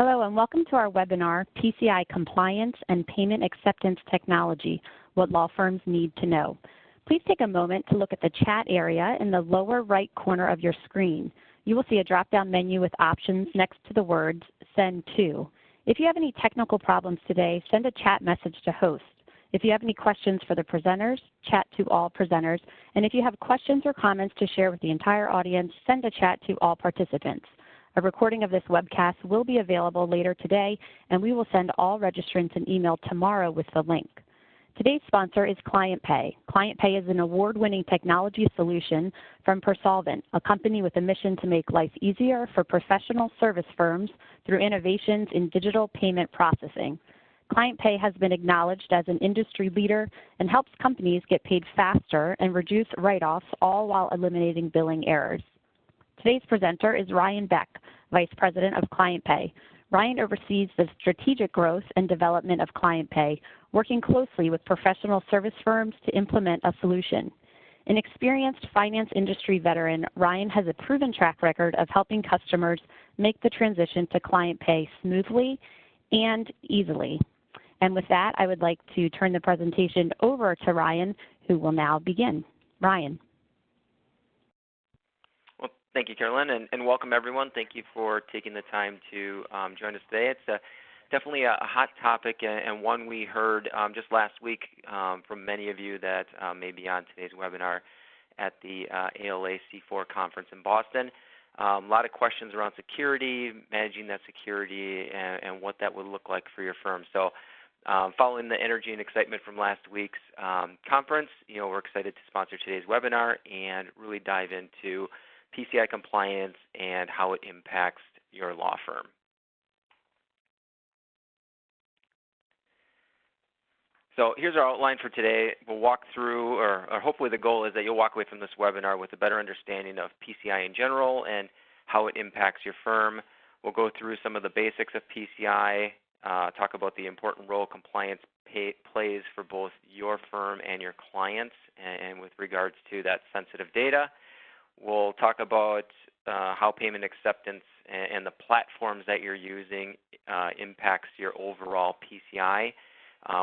Hello and welcome to our webinar, PCI Compliance and Payment Acceptance Technology, What Law Firms Need to Know. Please take a moment to look at the chat area in the lower right corner of your screen. You will see a drop-down menu with options next to the words Send To. If you have any technical problems today, send a chat message to host. If you have any questions for the presenters, chat to all presenters. And if you have questions or comments to share with the entire audience, send a chat to all participants. A recording of this webcast will be available later today, and we will send all registrants an email tomorrow with the link. Today's sponsor is ClientPay. ClientPay is an award-winning technology solution from Persolvent, a company with a mission to make life easier for professional service firms through innovations in digital payment processing. ClientPay has been acknowledged as an industry leader and helps companies get paid faster and reduce write-offs, all while eliminating billing errors. Today's presenter is Ryan Beck, Vice President of ClientPay. Ryan oversees the strategic growth and development of ClientPay, working closely with professional service firms to implement a solution. An experienced finance industry veteran, Ryan has a proven track record of helping customers make the transition to ClientPay smoothly and easily. And with that, I would like to turn the presentation over to Ryan, who will now begin. Ryan. Thank you, Carolyn, and welcome everyone. Thank you for taking the time to join us today. It's definitely a hot topic and one we heard just last week from many of you that may be on today's webinar at the ALA C4 conference in Boston. A lot of questions around security, managing that security, and what that would look like for your firm. So following the energy and excitement from last week's conference, we're excited to sponsor today's webinar and really dive into PCI compliance and how it impacts your law firm. So here's our outline for today. We'll walk through, or hopefully the goal is that you'll walk away from this webinar with a better understanding of PCI in general and how it impacts your firm. We'll go through some of the basics of PCI, talk about the important role compliance plays for both your firm and your clients, and with regards to that sensitive data. We'll talk about how payment acceptance and the platforms that you're using impacts your overall PCI,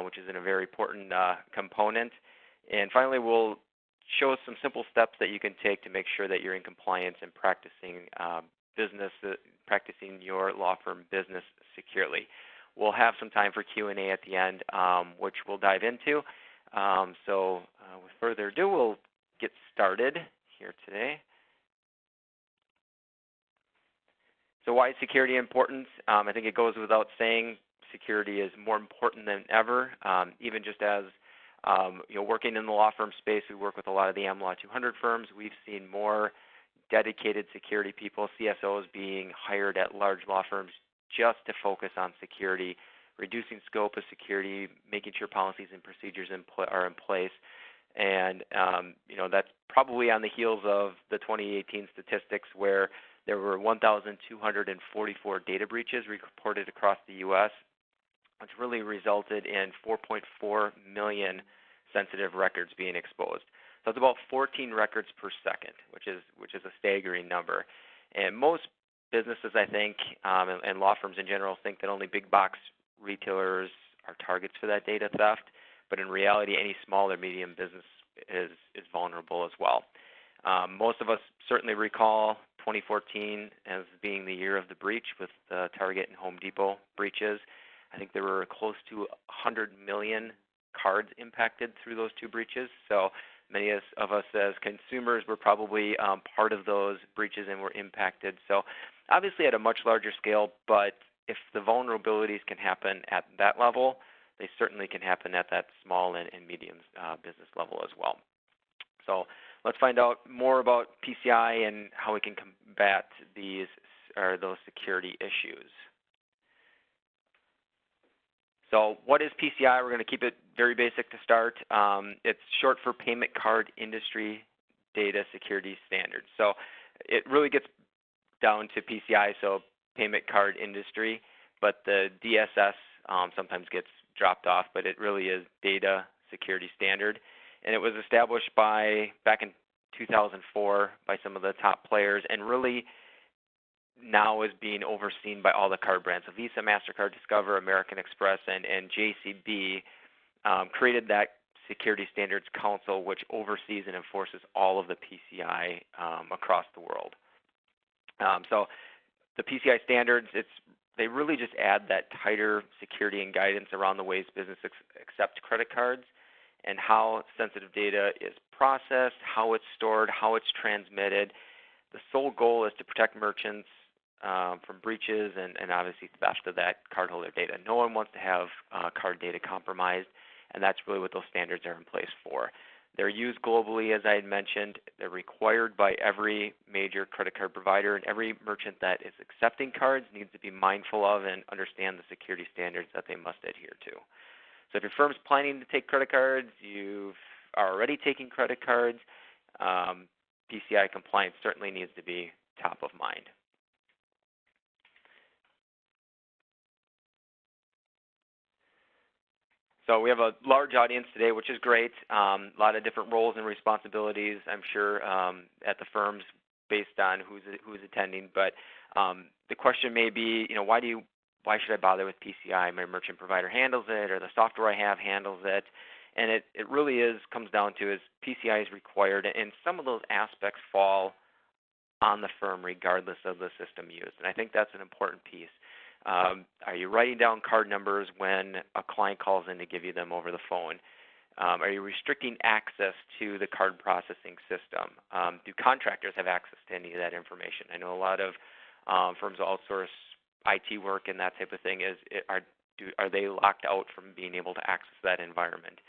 which is a very important component. And finally, we'll show some simple steps that you can take to make sure that you're in compliance and practicing practicing your law firm business securely. We'll have some time for Q&A at the end, which we'll dive into. So with further ado, we'll get started here today. So why is security important? I think it goes without saying security is more important than ever. Even just as working in the law firm space, we work with a lot of the AmLaw 200 firms. We've seen more dedicated security people, CSOs, being hired at large law firms just to focus on security, reducing scope of security, making sure policies and procedures are in place. And that's probably on the heels of the 2018 statistics where there were 1,244 data breaches reported across the U.S., which really resulted in 4.4 million sensitive records being exposed. So it's about 14 records per second, which is a staggering number. And most businesses, I think, and law firms in general, think that only big box retailers are targets for that data theft. But in reality, any small or medium business is vulnerable as well. Most of us certainly recall 2014 as being the year of the breach with the Target and Home Depot breaches. I think there were close to 100 million cards impacted through those two breaches. So many of us as consumers were probably part of those breaches and were impacted. So obviously at a much larger scale, but if the vulnerabilities can happen at that level, they certainly can happen at that small and medium business level as well. So let's find out more about PCI and how we can combat those security issues. So what is PCI? We're going to keep it very basic to start. It's short for Payment Card Industry Data Security Standards. So it really gets down to PCI, so Payment Card Industry, but the DSS sometimes gets dropped off, but it really is Data Security Standard. And it was established back in 2004 by some of the top players, and really now is being overseen by all the card brands. So Visa, MasterCard, Discover, American Express, and JCB created that Security Standards Council, which oversees and enforces all of the PCI across the world. So the PCI standards, they really just add that tighter security and guidance around the ways businesses accept credit cards and how sensitive data is processed, how it's stored, how it's transmitted. The sole goal is to protect merchants from breaches and obviously theft of that cardholder data. No one wants to have card data compromised, and that's really what those standards are in place for. They're used globally, as I had mentioned. They're required by every major credit card provider, and every merchant that is accepting cards needs to be mindful of and understand the security standards that they must adhere to. So if your firm's planning to take credit cards, you are already taking credit cards, PCI compliance certainly needs to be top of mind. So we have a large audience today, which is great. A lot of different roles and responsibilities, I'm sure, at the firms based on who's attending. But the question may be, why should I bother with PCI? My merchant provider handles it, or the software I have handles it. And it really comes down to is PCI is required, and some of those aspects fall on the firm regardless of the system used. And I think that's an important piece. Are you writing down card numbers when a client calls in to give you them over the phone? Are you restricting access to the card processing system? Do contractors have access to any of that information? I know a lot of firms outsource IT work and that type of thing. Are they locked out from being able to access that environment?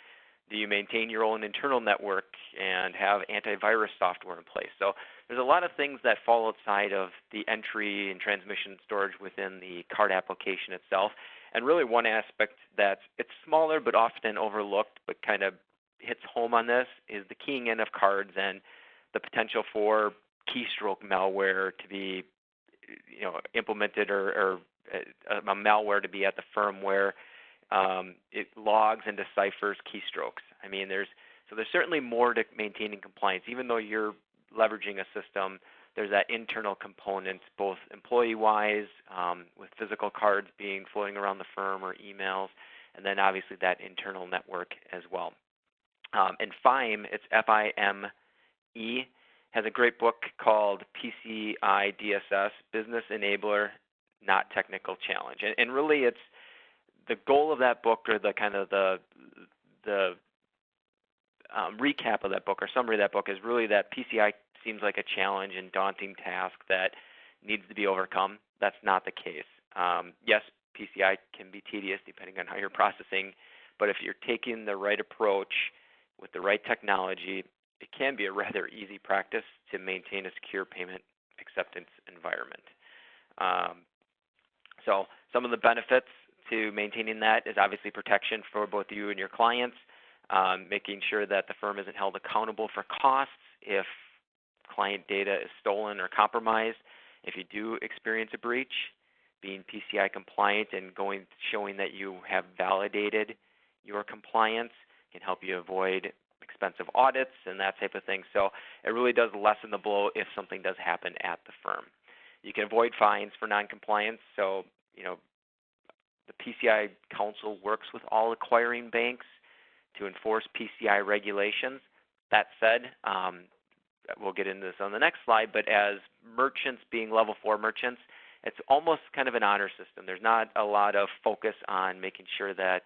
Do you maintain your own internal network and have antivirus software in place? So there's a lot of things that fall outside of the entry and transmission and storage within the card application itself. And really one aspect it's smaller but often overlooked but kind of hits home on this is the keying in of cards and the potential for keystroke malware to be implemented or a malware to be at the firm where it logs and deciphers keystrokes. I mean, there's certainly more to maintaining compliance. Even though you're leveraging a system, there's that internal component, both employee-wise, with physical cards being floating around the firm or emails, and then obviously that internal network as well. And FIME, it's F-I-M-E, has a great book called PCI DSS, Business Enabler, Not Technical Challenge. And really it's the goal of that book, or the kind of the recap of that book or summary of that book, is really that PCI seems like a challenge and daunting task that needs to be overcome. That's not the case. Yes, PCI can be tedious depending on how you're processing, but if you're taking the right approach with the right technology, it can be a rather easy practice to maintain a secure payment acceptance environment. So some of the benefits to maintaining that is obviously protection for both you and your clients, making sure that the firm isn't held accountable for costs if client data is stolen or compromised. If you do experience a breach, being PCI compliant and showing that you have validated your compliance can help you avoid expensive audits and that type of thing. So it really does lessen the blow if something does happen at the firm. You can avoid fines for noncompliance. So, the PCI Council works with all acquiring banks to enforce PCI regulations. That said, we'll get into this on the next slide, but as merchants being level 4 merchants, it's almost kind of an honor system. There's not a lot of focus on making sure that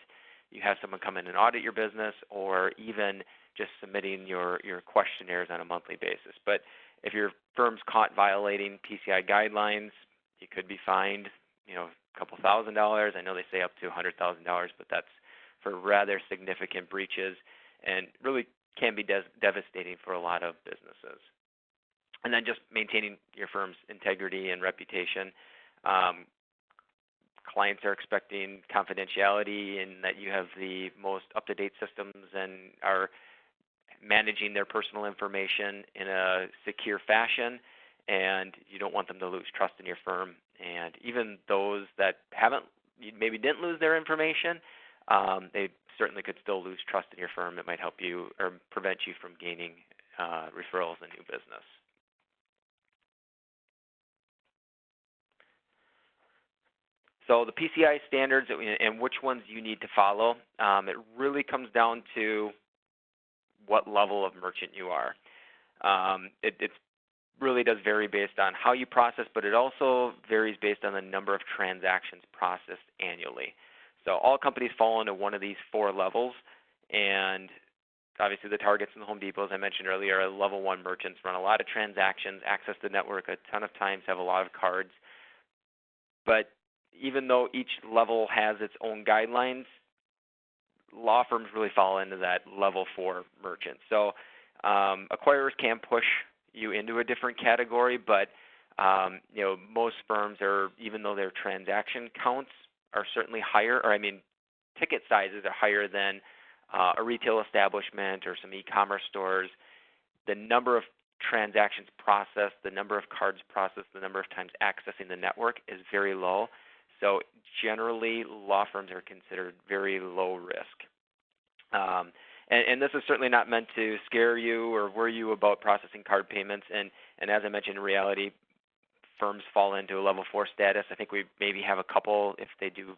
you have someone come in and audit your business, or even just submitting your questionnaires on a monthly basis. But if your firm's caught violating PCI guidelines, you could be fined, a couple $1,000. I know they say up to $100,000, but that's for rather significant breaches, and really can be devastating for a lot of businesses. And then just maintaining your firm's integrity and reputation. Clients are expecting confidentiality and that you have the most up-to-date systems and are managing their personal information in a secure fashion, and you don't want them to lose trust in your firm. And even those that maybe didn't lose their information, they certainly could still lose trust in your firm. It might help you or prevent you from gaining referrals and new business. So the PCI standards and which ones you need to follow, it really comes down to what level of merchant you are. It really does vary based on how you process, but it also varies based on the number of transactions processed annually. So all companies fall into one of these 4 levels, and obviously the Targets and the Home Depots, I mentioned earlier, are level 1 merchants, run a lot of transactions, access the network a ton of times, have a lot of cards. But even though each level has its own guidelines, law firms really fall into that level 4 merchant. So acquirers can push you into a different category, but most firms are, even though their transaction counts are certainly higher, or ticket sizes are higher than a retail establishment or some e-commerce stores, the number of transactions processed, the number of cards processed, the number of times accessing the network is very low. So generally, law firms are considered very low risk. And this is certainly not meant to scare you or worry you about processing card payments. And as I mentioned, in reality, firms fall into a level 4 status. I think we maybe have a couple, if they do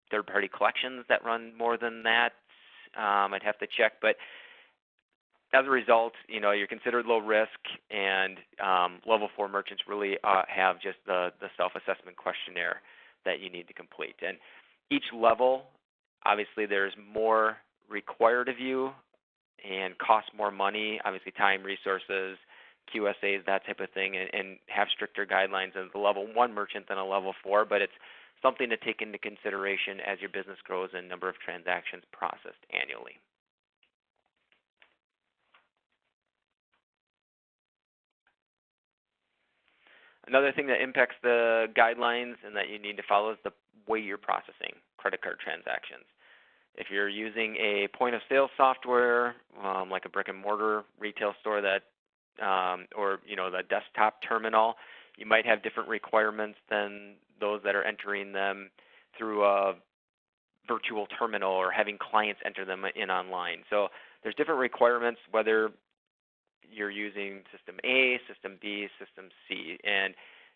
third-party collections, that run more than that. I'd have to check. But as a result, you're considered low risk, and level 4 merchants really have just the self-assessment questionnaire that you need to complete. And each level, obviously, there's more required of you and costs more money, obviously time, resources, QSAs, that type of thing, and have stricter guidelines as a level 1 merchant than a level 4, but it's something to take into consideration as your business grows and number of transactions processed annually. Another thing that impacts the guidelines and that you need to follow is the way you're processing credit card transactions. If you're using a point-of-sale software, like a brick-and-mortar retail store that, or the desktop terminal, you might have different requirements than those that are entering them through a virtual terminal or having clients enter them in online. So there's different requirements whether you're using System A, System B, System C. And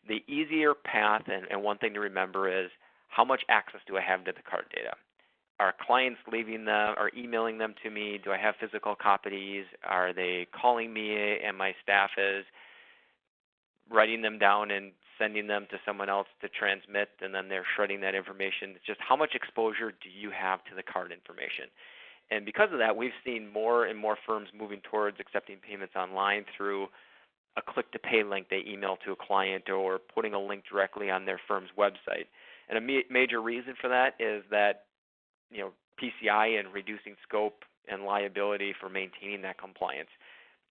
the easier path, and one thing to remember is, how much access do I have to the card data? Are clients leaving them or emailing them to me? Do I have physical copies? Are they calling me and my staff is writing them down and sending them to someone else to transmit, and then they're shredding that information? It's just how much exposure do you have to the card information? And because of that, we've seen more and more firms moving towards accepting payments online through a click-to-pay link they email to a client, or putting a link directly on their firm's website. And a major reason for that is that PCI and reducing scope and liability for maintaining that compliance.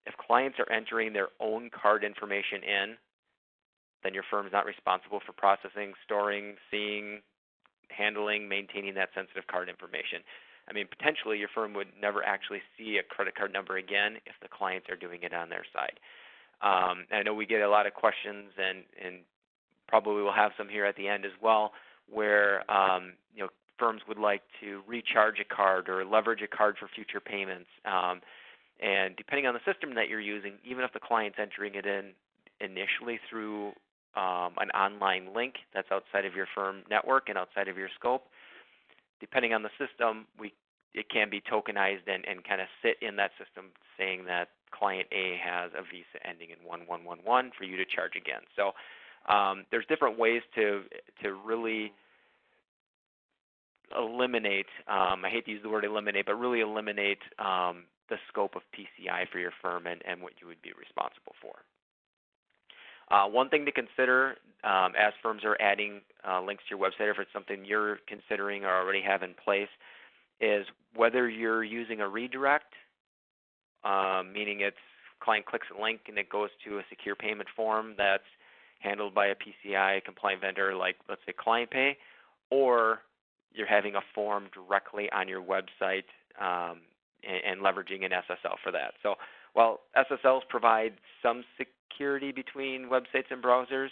If clients are entering their own card information in, then your firm is not responsible for processing, storing, seeing, handling, maintaining that sensitive card information. Potentially your firm would never actually see a credit card number again if the clients are doing it on their side. I know we get a lot of questions, and probably we'll have some here at the end as well, where firms would like to recharge a card or leverage a card for future payments. And depending on the system that you're using, even if the client's entering it in initially through an online link that's outside of your firm network and outside of your scope, depending on the system, it can be tokenized and kind of sit in that system saying that client A has a Visa ending in 1111 for you to charge again. So there's different ways to really eliminate, I hate to use the word eliminate, but really eliminate the scope of PCI for your firm and what you would be responsible for. One thing to consider as firms are adding links to your website, if it's something you're considering or already have in place, is whether you're using a redirect, meaning it's client clicks a link and it goes to a secure payment form that's handled by a PCI compliant vendor like, let's say, ClientPay, or you're having a form directly on your website and leveraging an SSL for that. So while SSLs provide some security between websites and browsers,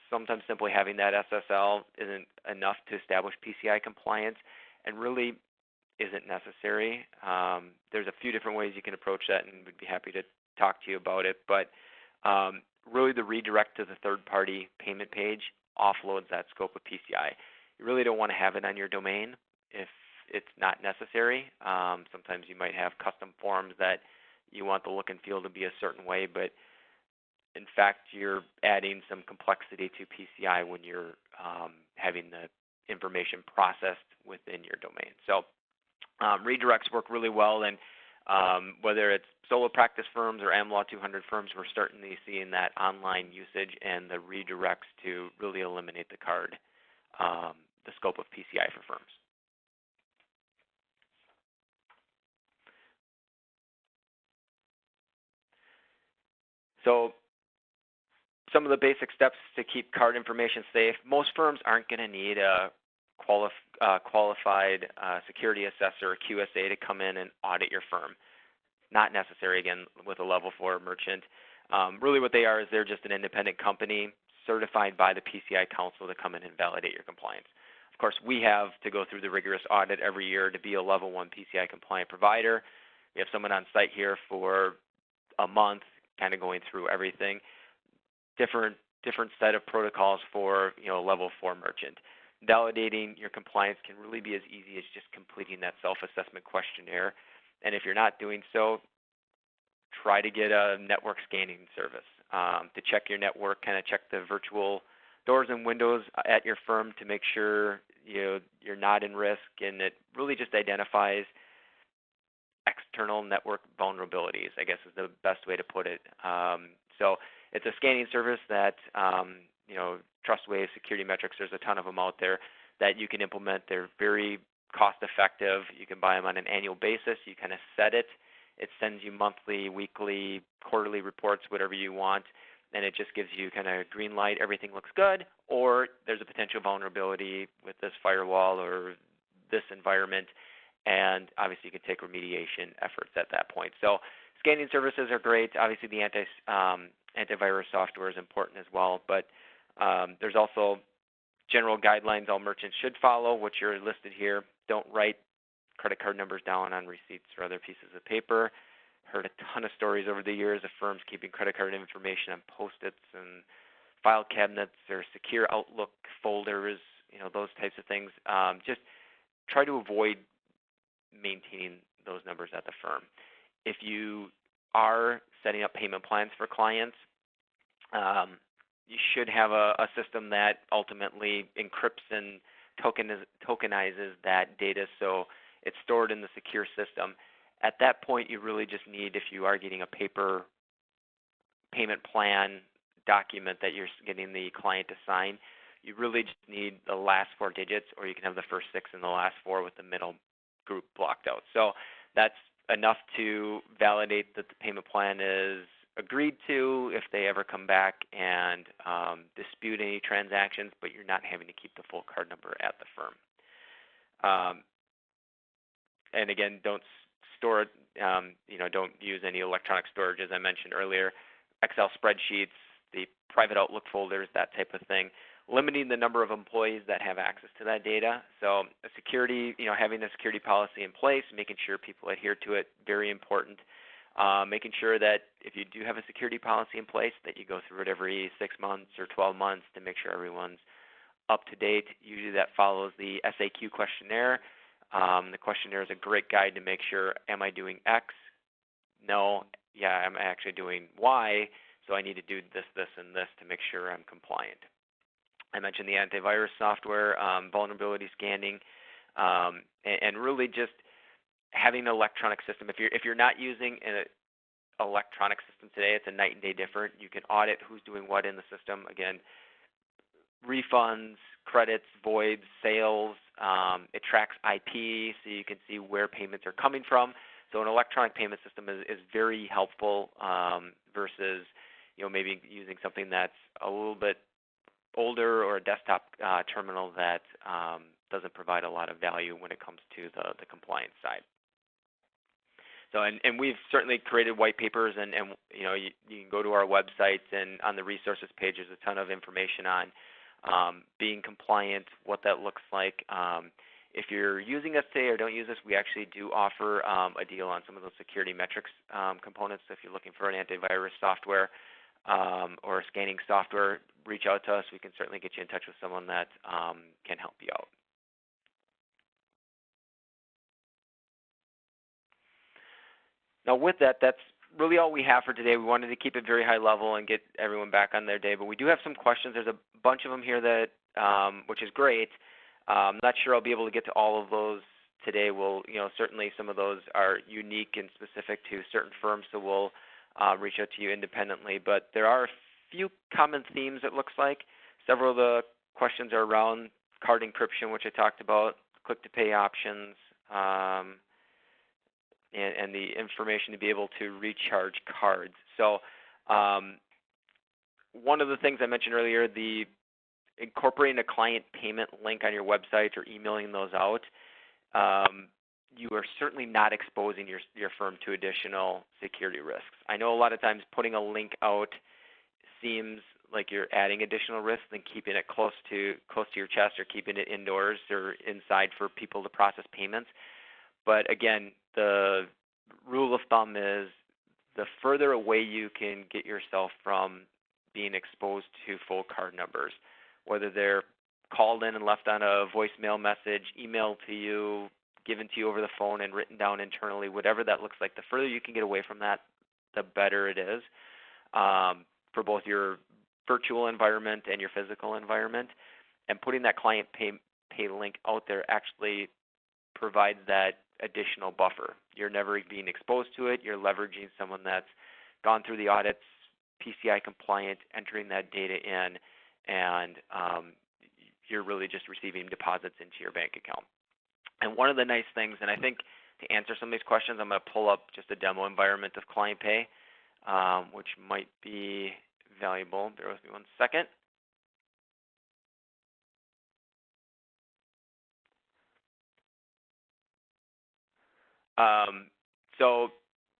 sometimes simply having that SSL isn't enough to establish PCI compliance and really isn't necessary. There's a few different ways you can approach that, and we'd be happy to talk to you about it. But really the redirect to the third-party payment page offloads that scope of PCI. You really don't want to have it on your domain if it's not necessary. Sometimes you might have custom forms that you want the look and feel to be a certain way, but in fact, you're adding some complexity to PCI when you're having the information processed within your domain. So redirects work really well, and whether it's solo practice firms or AmLaw 200 firms, we're starting to see in that online usage and the redirects to really eliminate the card, the scope of PCI for firms. So some of the basic steps to keep card information safe. Most firms aren't going to need a qualified security assessor or QSA to come in and audit your firm. Not necessary, again, with a level 4 merchant. Really what they are is they're just an independent company certified by the PCI Council to come in and validate your compliance. Of course, we have to go through the rigorous audit every year to be a level 1 PCI compliant provider. We have someone on site here for a month kind of going through everything. Different set of protocols for a level 4 merchant. Validating your compliance can really be as easy as just completing that self-assessment questionnaire. And if you're not doing so, try to get a network scanning service to check your network, kind of check the virtual doors and windows at your firm to make sure you're not in risk, and it really just identifies external network vulnerabilities, I guess is the best way to put it. So it's a scanning service that, Trustwave, Security Metrics, there's a ton of them out there that you can implement. They're very cost effective. You can buy them on an annual basis. You kind of set it. It sends you monthly, weekly, quarterly reports, whatever you want, and it just gives you kind of green light, everything looks good, or there's a potential vulnerability with this firewall or this environment, and obviously you can take remediation efforts at that point. So scanning services are great. Obviously the antivirus software is important as well, but there's also general guidelines all merchants should follow, which are listed here. Don't write credit card numbers down on receipts or other pieces of paper. Heard a ton of stories over the years of firms keeping credit card information on Post-its and file cabinets or secure Outlook folders, those types of things. Just try to avoid maintaining those numbers at the firm. If you are setting up payment plans for clients, you should have a system that ultimately encrypts and tokenizes that data so it's stored in the secure system. At that point, you really just need, if you are getting a paper payment plan document that you're getting the client to sign, you really just need the last 4 digits, or you can have the first 6 and the last 4 with the middle group blocked out. So that's enough to validate that the payment plan is agreed to if they ever come back and dispute any transactions, but you're not having to keep the full card number at the firm. And again, don't store it, don't use any electronic storage, as I mentioned earlier. Excel spreadsheets, the private Outlook folders, that type of thing. Limiting the number of employees that have access to that data. So a security, having a security policy in place, making sure people adhere to it, very important. Making sure that if you do have a security policy in place, that you go through it every 6 months or 12 months to make sure everyone's up to date. Usually that follows the SAQ questionnaire. The questionnaire is a great guide to make sure, am I doing X? No. Yeah, I'm actually doing Y, so I need to do this, this, and this to make sure I'm compliant. I mentioned the antivirus software, vulnerability scanning, and really just having an electronic system. If you're not using an electronic system today, it's a night and day different. You can audit who's doing what in the system. Again, refunds, credits, voids, sales. It tracks IP, so you can see where payments are coming from. So an electronic payment system is very helpful versus maybe using something that's a little bit older or a desktop terminal that doesn't provide a lot of value when it comes to the compliance side. So, and we've certainly created white papers, and you can go to our website, and on the resources page there's a ton of information on being compliant, what that looks like. If you're using us today or don't use us, we actually do offer a deal on some of those security metrics components. So if you're looking for an antivirus software, or scanning software, reach out to us. We can certainly get you in touch with someone that can help you out. Now with that, that's really all we have for today. We wanted to keep it very high level and get everyone back on their day, but we do have some questions. There's a bunch of them here that, which is great. I'm not sure I'll be able to get to all of those today. We'll, certainly some of those are unique and specific to certain firms, so we'll reach out to you independently. But there are a few common themes, it looks like. Several of the questions are around card encryption, which I talked about, click-to-pay options, and the information to be able to recharge cards. So one of the things I mentioned earlier, the incorporating a client payment link on your website or emailing those out, you are certainly not exposing your firm to additional security risks. I know a lot of times putting a link out seems like you're adding additional risks than keeping it close to your chest or keeping it indoors or inside for people to process payments. But again, the rule of thumb is the further away you can get yourself from being exposed to full card numbers, whether they're called in and left on a voicemail message, emailed to you, given to you over the phone and written down internally, whatever that looks like, the further you can get away from that, the better it is for both your virtual environment and your physical environment. And putting that client pay link out there actually provides that additional buffer. You're never being exposed to it. You're leveraging someone that's gone through the audits, PCI compliant, entering that data in, and you're really just receiving deposits into your bank account. And one of the nice things, and I think to answer some of these questions, I'm going to pull up just a demo environment of client pay, which might be valuable. Bear with me one second. So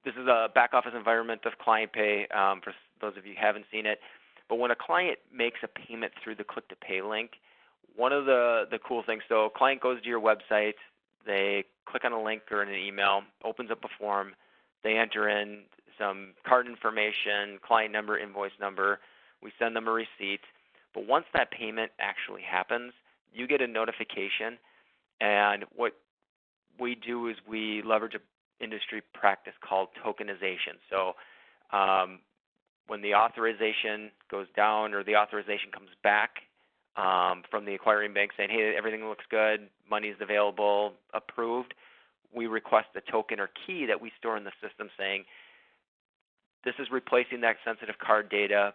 this is a back office environment of client pay for those of you who haven't seen it. But when a client makes a payment through the click to pay link, one of the cool things, so a client goes to your website, they click on a link or an email, opens up a form, they enter in some card information, client number, invoice number, we send them a receipt. But once that payment actually happens, you get a notification, and what we do is we leverage an industry practice called tokenization. So when the authorization goes down or the authorization comes back from the acquiring bank saying, hey, everything looks good, money's available, approved, we request a token or key that we store in the system saying, this is replacing that sensitive card data.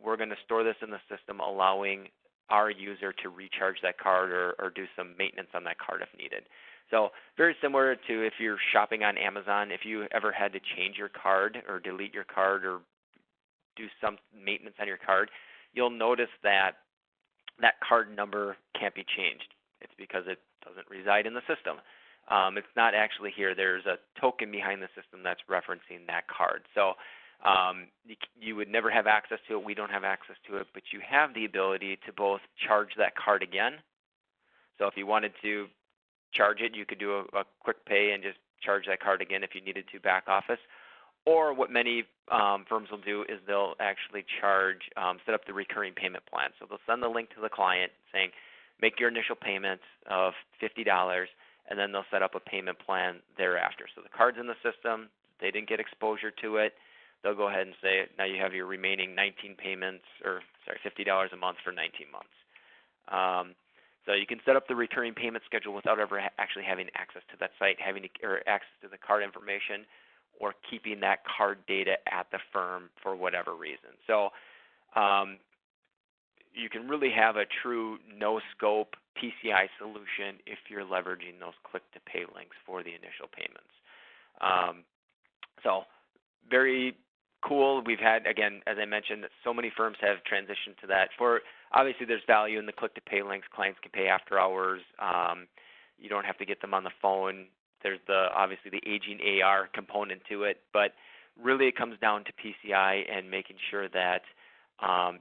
We're going to store this in the system, allowing our user to recharge that card or do some maintenance on that card if needed. So very similar to if you're shopping on Amazon, if you ever had to change your card or delete your card or do some maintenance on your card, you'll notice that that card number can't be changed. It's because it doesn't reside in the system. It's not actually here. There's a token behind the system that's referencing that card. So you would never have access to it. We don't have access to it, but you have the ability to both charge that card again. So if you wanted to charge it, you could do a quick pay and just charge that card again if you needed to back office. Or what many firms will do is they'll actually charge, set up the recurring payment plan. So they'll send the link to the client saying, make your initial payment of $50, and then they'll set up a payment plan thereafter. So the card's in the system, they didn't get exposure to it, they'll go ahead and say, now you have your remaining 19 payments, or sorry, $50 a month for 19 months. So you can set up the recurring payment schedule without ever actually having access to that site, or access to the card information, or keeping that card data at the firm for whatever reason. So you can really have a true no-scope PCI solution if you're leveraging those click-to-pay links for the initial payments. So very cool. We've had, again, as I mentioned, so many firms have transitioned to that. Obviously, there's value in the click-to-pay links. Clients can pay after hours. You don't have to get them on the phone. There's obviously the aging AR component to it, but really it comes down to PCI and making sure that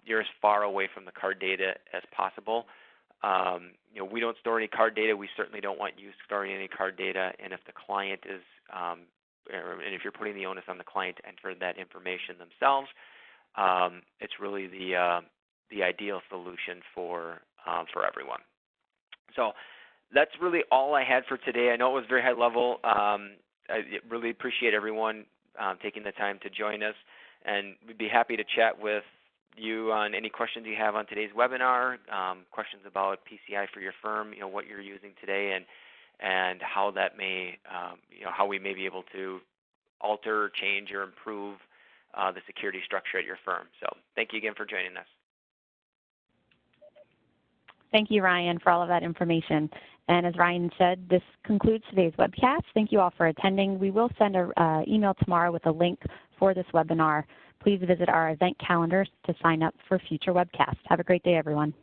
you're as far away from the card data as possible. We don't store any card data. We certainly don't want you storing any card data. And if the client is, and if you're putting the onus on the client to enter that information themselves, it's really the ideal solution for everyone. So that's really all I had for today. I know it was very high level. I really appreciate everyone taking the time to join us, and we'd be happy to chat with you on any questions you have on today's webinar, questions about PCI for your firm, what you're using today, and how that may, how we may be able to alter, change, or improve the security structure at your firm. So thank you again for joining us. Thank you, Ryan, for all of that information. And as Ryan said, this concludes today's webcast. Thank you all for attending. We will send an email tomorrow with a link for this webinar. Please visit our event calendar to sign up for future webcasts. Have a great day, everyone.